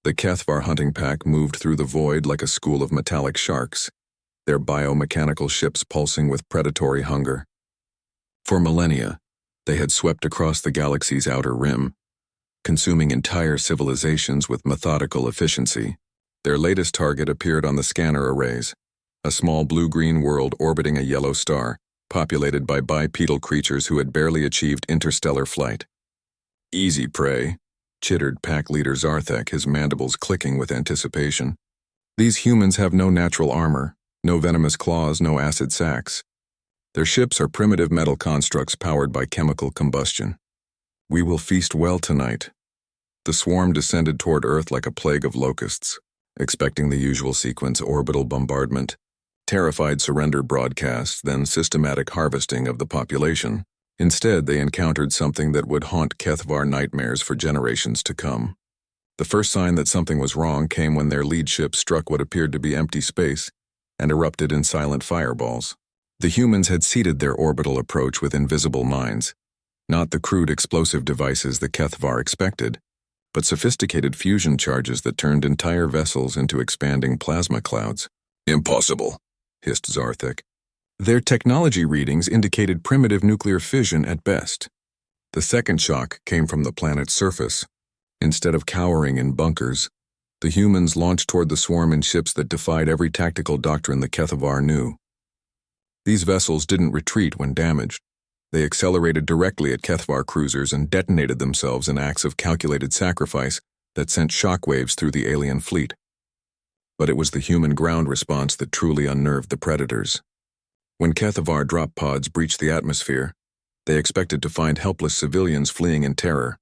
The Kethvar hunting pack moved through the void like a school of metallic sharks, their biomechanical ships pulsing with predatory hunger. For millennia, they had swept across the galaxy's outer rim, consuming entire civilizations with methodical efficiency. Their latest target appeared on the scanner arrays, a small blue-green world orbiting a yellow star, populated by bipedal creatures who had barely achieved interstellar flight. "Easy prey," chittered pack leader Zarthek, his mandibles clicking with anticipation. "These humans have no natural armor, no venomous claws, no acid sacs. Their ships are primitive metal constructs powered by chemical combustion. We will feast well tonight." The swarm descended toward Earth like a plague of locusts, expecting the usual sequence: orbital bombardment, terrified surrender broadcasts, then systematic harvesting of the population. Instead, they encountered something that would haunt Kethvar nightmares for generations to come. The first sign that something was wrong came when their lead ship struck what appeared to be empty space and erupted in silent fireballs. The humans had seeded their orbital approach with invisible mines, not the crude explosive devices the Kethvar expected, but sophisticated fusion charges that turned entire vessels into expanding plasma clouds. "Impossible," hissed Zarthek. Their technology readings indicated primitive nuclear fission at best. The second shock came from the planet's surface. Instead of cowering in bunkers, the humans launched toward the swarm in ships that defied every tactical doctrine the Kethvar knew. These vessels didn't retreat when damaged. They accelerated directly at Kethvar cruisers and detonated themselves in acts of calculated sacrifice that sent shockwaves through the alien fleet. But it was the human ground response that truly unnerved the predators. When Kethvar drop pods breached the atmosphere, they expected to find helpless civilians fleeing in terror.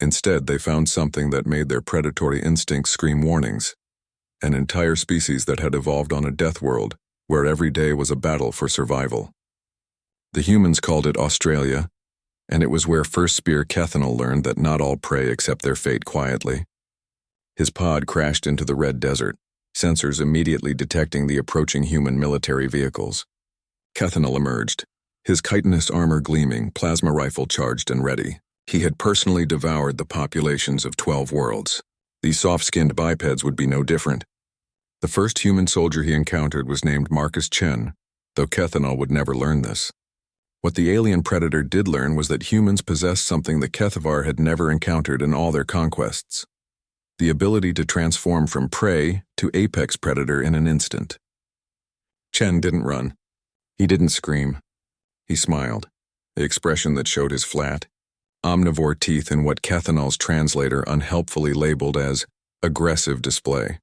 Instead, they found something that made their predatory instincts scream warnings: an entire species that had evolved on a death world, where every day was a battle for survival. The humans called it Australia, and it was where First Spear Kethanol learned that not all prey accept their fate quietly. His pod crashed into the red desert, sensors immediately detecting the approaching human military vehicles. Kethanol emerged, his chitinous armor gleaming, plasma rifle charged and ready. He had personally devoured the populations of 12 worlds. These soft-skinned bipeds would be no different. The first human soldier he encountered was named Marcus Chen, though Kethanol would never learn this. What the alien predator did learn was that humans possessed something the Kethvar had never encountered in all their conquests: the ability to transform from prey to apex predator in an instant. Chen didn't run. He didn't scream. He smiled, the expression that showed his flat, omnivore teeth in what Kethanol's translator unhelpfully labeled as aggressive display.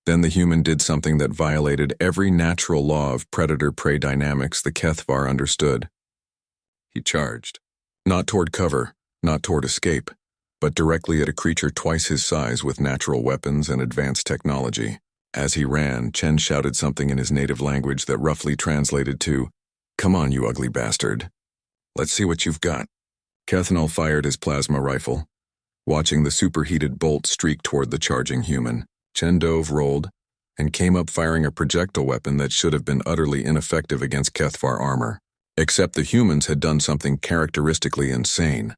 Then the human did something that violated every natural law of predator-prey dynamics the Kethvar understood. He charged. Not toward cover, not toward escape, but directly at a creature twice his size with natural weapons and advanced technology. As he ran, Chen shouted something in his native language that roughly translated to, "Come on, you ugly bastard. Let's see what you've got." Kethanol fired his plasma rifle. Watching the superheated bolt streak toward the charging human, Chen dove, rolled, and came up firing a projectile weapon that should have been utterly ineffective against Kethvar armor. Except the humans had done something characteristically insane.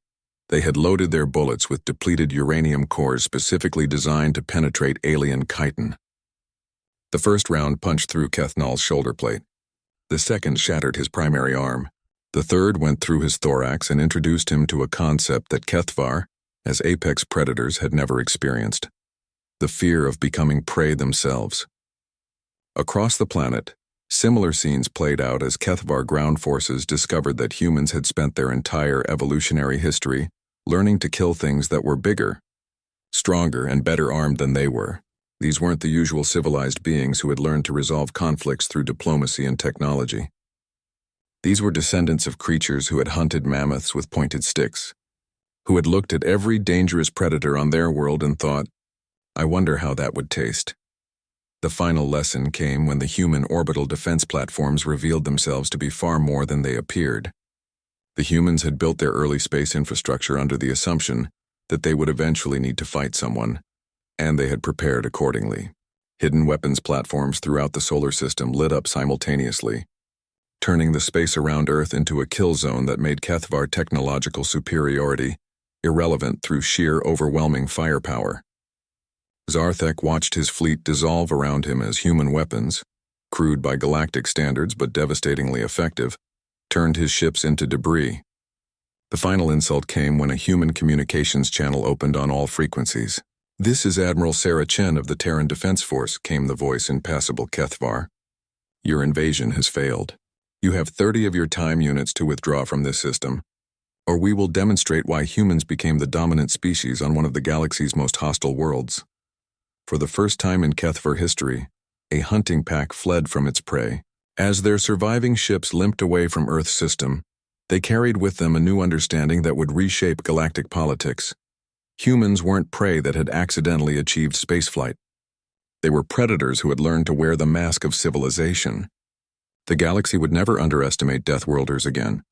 They had loaded their bullets with depleted uranium cores specifically designed to penetrate alien chitin. The first round punched through Kethanol's shoulder plate. The second shattered his primary arm. The third went through his thorax and introduced him to a concept that Kethvar, as apex predators, had never experienced: the fear of becoming prey themselves. Across the planet, similar scenes played out as Kethvar ground forces discovered that humans had spent their entire evolutionary history learning to kill things that were bigger, stronger, and better armed than they were. These weren't the usual civilized beings who had learned to resolve conflicts through diplomacy and technology. These were descendants of creatures who had hunted mammoths with pointed sticks, who had looked at every dangerous predator on their world and thought, "I wonder how that would taste." The final lesson came when the human orbital defense platforms revealed themselves to be far more than they appeared. The humans had built their early space infrastructure under the assumption that they would eventually need to fight someone, and they had prepared accordingly. Hidden weapons platforms throughout the solar system lit up simultaneously, turning the space around Earth into a kill zone that made Kethvar technological superiority irrelevant through sheer overwhelming firepower. Zarthek watched his fleet dissolve around him as human weapons, crude by galactic standards but devastatingly effective, turned his ships into debris. The final insult came when a human communications channel opened on all frequencies. "This is Admiral Sarah Chen of the Terran Defense Force," came the voice in passable Kethvar. "Your invasion has failed. You have 30 of your time units to withdraw from this system, or we will demonstrate why humans became the dominant species on one of the galaxy's most hostile worlds." For the first time in Kethvar history, a hunting pack fled from its prey. As their surviving ships limped away from Earth's system, they carried with them a new understanding that would reshape galactic politics. Humans weren't prey that had accidentally achieved spaceflight. They were predators who had learned to wear the mask of civilization. The galaxy would never underestimate Deathworlders again,